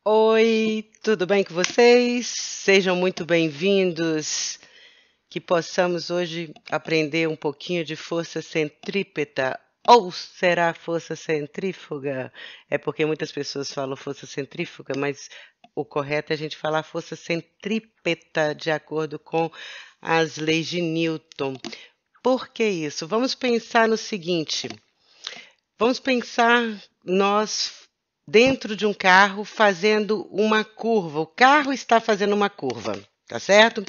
Oi, tudo bem com vocês? Sejam muito bem-vindos. Que possamos hoje aprender um pouquinho de força centrípeta. Ou será força centrífuga? É porque muitas pessoas falam força centrífuga, mas o correto é a gente falar força centrípeta de acordo com as leis de Newton. Por que isso? Vamos pensar no seguinte. Vamos pensar nós dentro de um carro fazendo uma curva. O carro está fazendo uma curva, tá certo?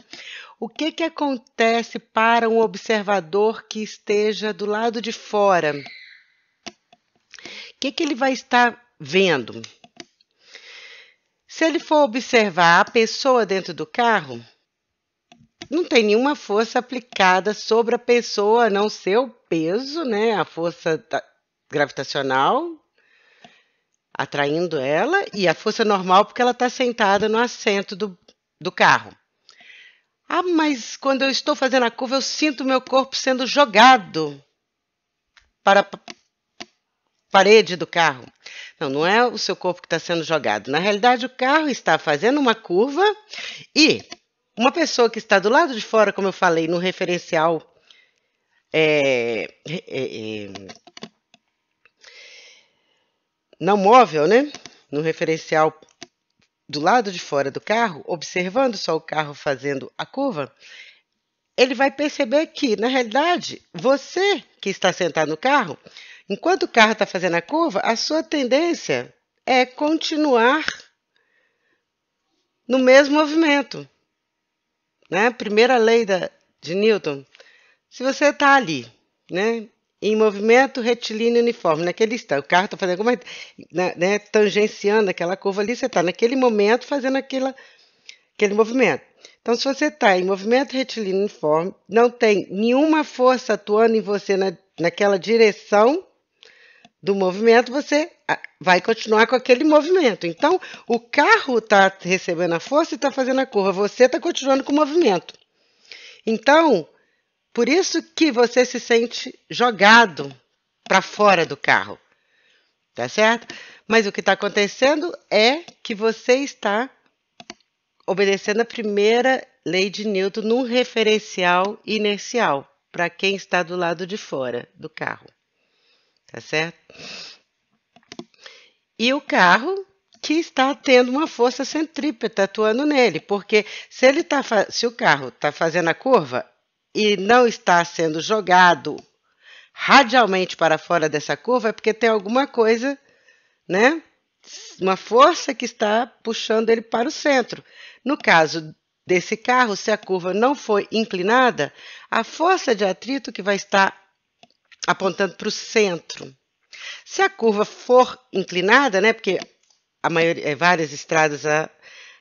O que acontece para um observador que esteja do lado de fora? O que ele vai estar vendo? Se ele for observar a pessoa dentro do carro, não tem nenhuma força aplicada sobre a pessoa, a não ser o peso, né? A força gravitacional atraindo ela e a força normal porque ela está sentada no assento do carro. Ah, mas quando eu estou fazendo a curva, eu sinto meu corpo sendo jogado para a parede do carro. Não, não é o seu corpo que está sendo jogado. Na realidade, o carro está fazendo uma curva e uma pessoa que está do lado de fora, como eu falei, no referencial não móvel, né? No referencial do lado de fora do carro, observando só o carro fazendo a curva, ele vai perceber que, na realidade, você que está sentado no carro, enquanto o carro está fazendo a curva, a sua tendência é continuar no mesmo movimento. Né? Primeira lei de Newton. Se você está ali, né, em movimento retilíneo uniforme, naquele instante, o carro está fazendo como, né, tangenciando aquela curva ali, você está naquele momento fazendo aquele movimento. Então, se você está em movimento retilíneo uniforme, não tem nenhuma força atuando em você naquela direção do movimento, você vai continuar com aquele movimento. Então, o carro está recebendo a força e está fazendo a curva, você está continuando com o movimento. Então, por isso que você se sente jogado para fora do carro, tá certo? Mas o que está acontecendo é que você está obedecendo a primeira lei de Newton num referencial inercial para quem está do lado de fora do carro, tá certo? E o carro que está tendo uma força centrípeta atuando nele, porque se o carro está fazendo a curva e não está sendo jogado radialmente para fora dessa curva, é porque tem alguma coisa, né? Uma força que está puxando ele para o centro. No caso desse carro, se a curva não for inclinada, a força de atrito que vai estar apontando para o centro. Se a curva for inclinada, né? Porque a maioria, várias estradas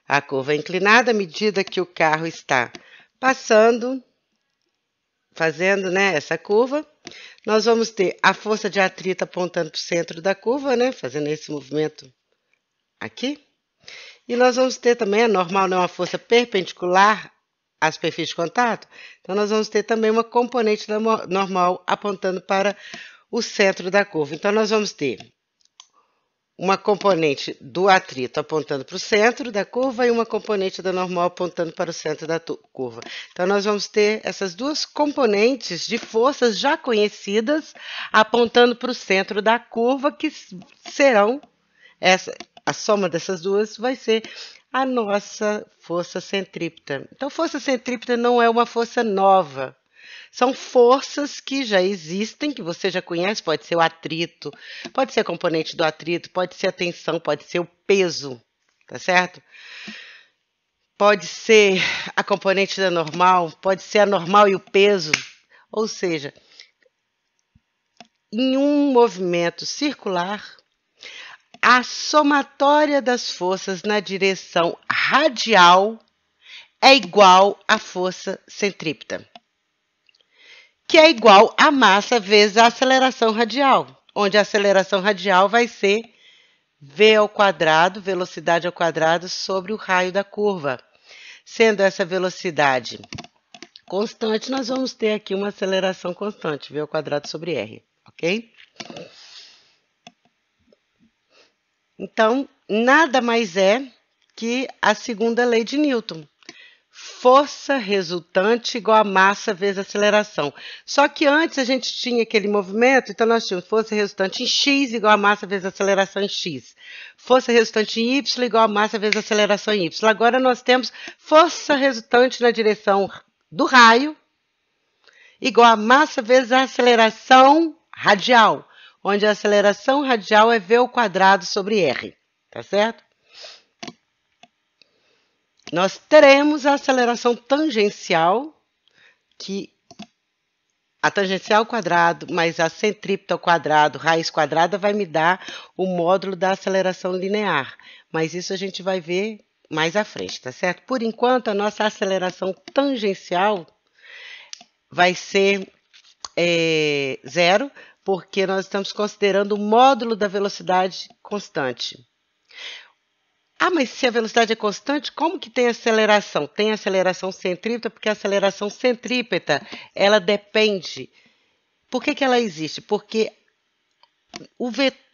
a curva é inclinada à medida que o carro está passando, fazendo, né, essa curva, nós vamos ter a força de atrito apontando para o centro da curva, né, fazendo esse movimento aqui. E nós vamos ter também a normal, não, a força perpendicular à superfície de contato. Então, nós vamos ter também uma componente da normal apontando para o centro da curva. Então, nós vamos ter uma componente do atrito apontando para o centro da curva e uma componente da normal apontando para o centro da curva. Então, nós vamos ter essas duas componentes de forças já conhecidas apontando para o centro da curva, que serão a soma dessas duas vai ser a nossa força centrípeta. Então, força centrípeta não é uma força nova. São forças que já existem, que você já conhece, pode ser o atrito, pode ser a componente do atrito, pode ser a tensão, pode ser o peso, tá certo? Pode ser a componente da normal, pode ser a normal e o peso. Ou seja, em um movimento circular, a somatória das forças na direção radial é igual à força centrípeta, que é igual a massa vezes a aceleração radial, onde a aceleração radial vai ser v ao quadrado, velocidade ao quadrado, sobre o raio da curva. Sendo essa velocidade constante, nós vamos ter aqui uma aceleração constante, v ao quadrado sobre r, ok? Então, nada mais é que a segunda lei de Newton. Força resultante igual a massa vezes aceleração. Só que antes a gente tinha aquele movimento, então nós tínhamos força resultante em x igual a massa vezes aceleração em x. Força resultante em y igual a massa vezes aceleração em y. Agora nós temos força resultante na direção do raio igual a massa vezes a aceleração radial, onde a aceleração radial é v ao quadrado sobre r, tá certo? Nós teremos a aceleração tangencial, que a tangencial ao quadrado mais a centrípeta ao quadrado, raiz quadrada, vai me dar o módulo da aceleração linear. Mas isso a gente vai ver mais à frente, tá certo? Por enquanto, a nossa aceleração tangencial vai ser zero, porque nós estamos considerando o módulo da velocidade constante. Ah, mas se a velocidade é constante, como que tem aceleração? Tem aceleração centrípeta, porque a aceleração centrípeta, ela depende. Por que ela existe? Porque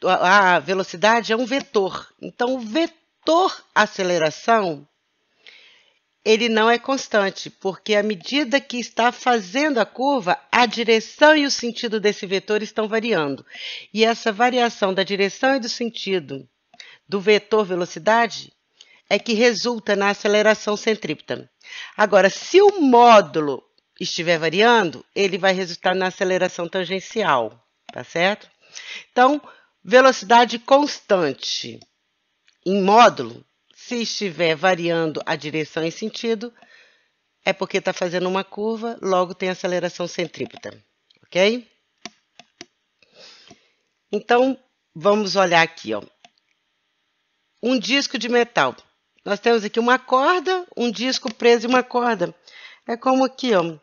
a velocidade é um vetor. Então, o vetor aceleração, ele não é constante, porque à medida que está fazendo a curva, a direção e o sentido desse vetor estão variando. E essa variação da direção e do sentido do vetor velocidade é que resulta na aceleração centrípeta. Agora, se o módulo estiver variando, ele vai resultar na aceleração tangencial, tá certo? Então, velocidade constante em módulo, se estiver variando a direção e sentido, é porque está fazendo uma curva, logo tem aceleração centrípeta, ok? Então, vamos olhar aqui, ó. Um disco de metal. Nós temos aqui uma corda, um disco preso em uma corda. É como aqui, ó.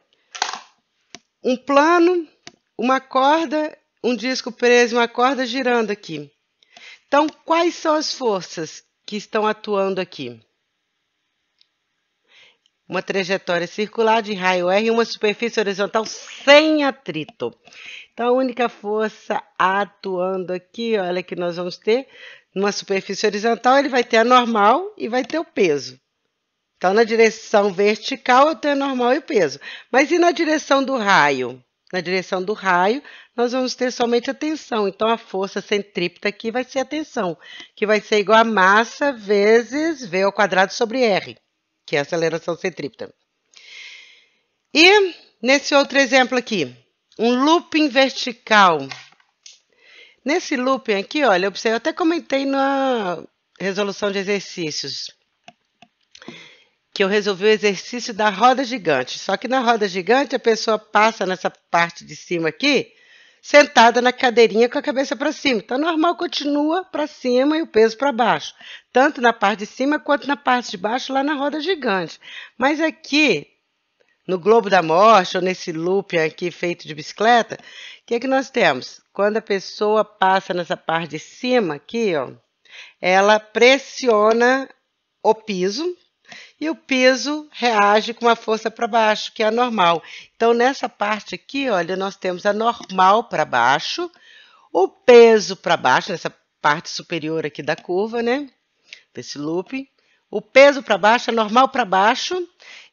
Um plano, uma corda, um disco preso em uma corda girando aqui. Então, quais são as forças que estão atuando aqui? Uma trajetória circular de raio R e uma superfície horizontal sem atrito. Então, a única força atuando aqui, olha que nós vamos ter, numa superfície horizontal, ele vai ter a normal e vai ter o peso. Então, na direção vertical, eu tenho a normal e o peso. Mas e na direção do raio? Na direção do raio, nós vamos ter somente a tensão. Então, a força centrípeta aqui vai ser a tensão, que vai ser igual a massa vezes v ao quadrado sobre r, que é a aceleração centrípeta. E nesse outro exemplo aqui, um looping vertical. Nesse looping aqui, olha, eu até comentei na resolução de exercícios, que eu resolvi o exercício da roda gigante. Só que na roda gigante, a pessoa passa nessa parte de cima aqui, sentada na cadeirinha com a cabeça para cima. Então, normal continua para cima e o peso para baixo. Tanto na parte de cima quanto na parte de baixo, lá na roda gigante. Mas aqui, no globo da morte, ou nesse looping aqui feito de bicicleta, o que é que nós temos? Quando a pessoa passa nessa parte de cima aqui, ó, ela pressiona o piso e o piso reage com uma força para baixo, que é a normal. Então, nessa parte aqui, olha, nós temos a normal para baixo, o peso para baixo, nessa parte superior aqui da curva, né? Desse looping. O peso para baixo, a normal para baixo,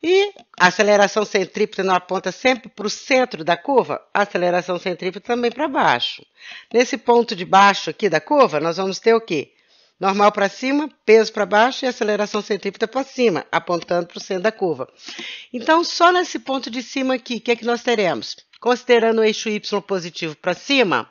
e a aceleração centrípeta não aponta sempre para o centro da curva, a aceleração centrípeta também para baixo. Nesse ponto de baixo aqui da curva, nós vamos ter o quê? Normal para cima, peso para baixo e aceleração centrípeta para cima, apontando para o centro da curva. Então, só nesse ponto de cima aqui, o que é que nós teremos? Considerando o eixo Y positivo para cima,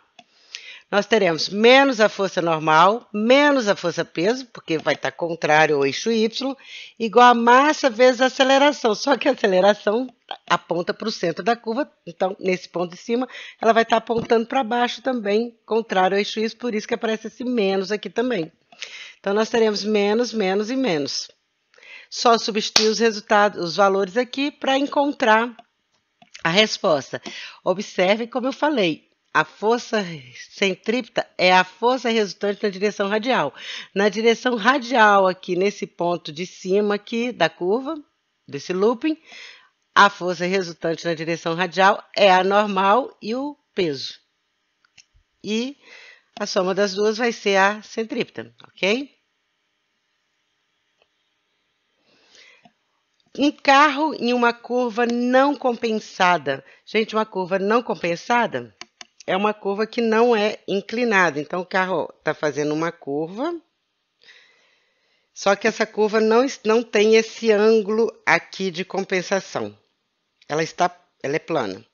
nós teremos menos a força normal, menos a força peso, porque vai estar contrário ao eixo Y, igual a massa vezes a aceleração. Só que a aceleração aponta para o centro da curva, então, nesse ponto de cima, ela vai estar apontando para baixo também, contrário ao eixo Y, por isso que aparece esse menos aqui também. Então, nós teremos menos, menos e menos. Só substituir os resultados, os valores aqui para encontrar a resposta. Observe como eu falei. A força centrípeta é a força resultante na direção radial. Na direção radial, aqui nesse ponto de cima aqui da curva, desse looping, a força resultante na direção radial é a normal e o peso. E A soma das duas vai ser a centrípeta, ok? Um carro em uma curva não compensada. Gente, uma curva não compensada é uma curva que não é inclinada. Então, o carro está fazendo uma curva, só que essa curva não tem esse ângulo aqui de compensação. Ela é plana.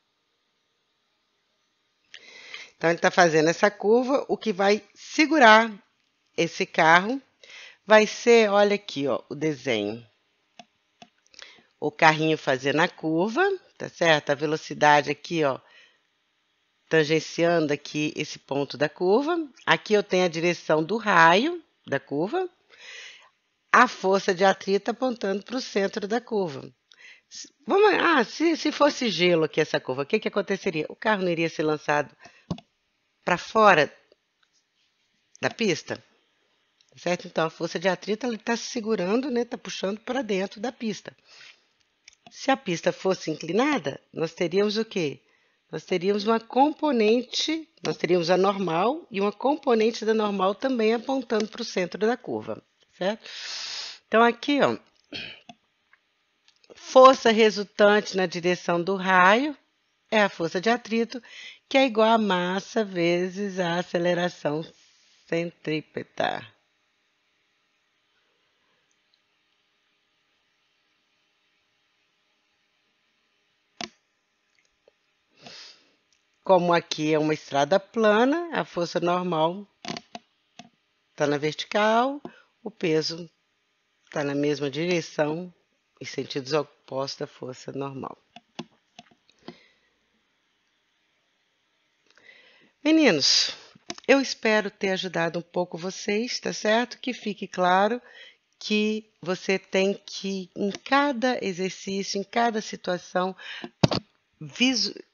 Então, ele está fazendo essa curva, o que vai segurar esse carro vai ser, olha aqui, ó, o desenho. O carrinho fazendo a curva, tá certo? A velocidade aqui, ó, tangenciando aqui esse ponto da curva. Aqui eu tenho a direção do raio da curva. A força de atrito apontando para o centro da curva. Se fosse gelo aqui essa curva, o que aconteceria? O carro não iria ser lançado para fora da pista? Certo? Então, a força de atrito está se segurando, né? Está puxando para dentro da pista. Se a pista fosse inclinada, nós teríamos o quê? Nós teríamos uma componente, nós teríamos a normal e uma componente da normal também apontando para o centro da curva, certo? Então, aqui, ó, força resultante na direção do raio é a força de atrito, que é igual a massa vezes a aceleração centrípeta. Como aqui é uma estrada plana, a força normal está na vertical, o peso está na mesma direção, em sentidos opostos à força normal. Meninos, eu espero ter ajudado um pouco vocês, tá certo? Que fique claro que você tem que, em cada exercício, em cada situação,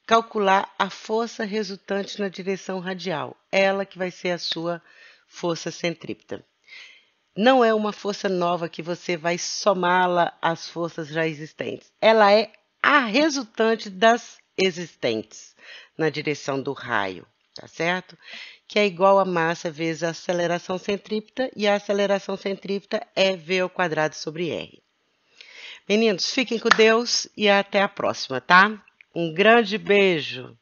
calcular a força resultante na direção radial. Ela que vai ser a sua força centrípeta. Não é uma força nova que você vai somá-la às forças já existentes. Ela é a resultante das existentes na direção do raio, tá certo? Que é igual a massa vezes a aceleração centrípeta, e a aceleração centrípeta é v² sobre r. Meninos, fiquem com Deus e até a próxima, tá? Um grande beijo!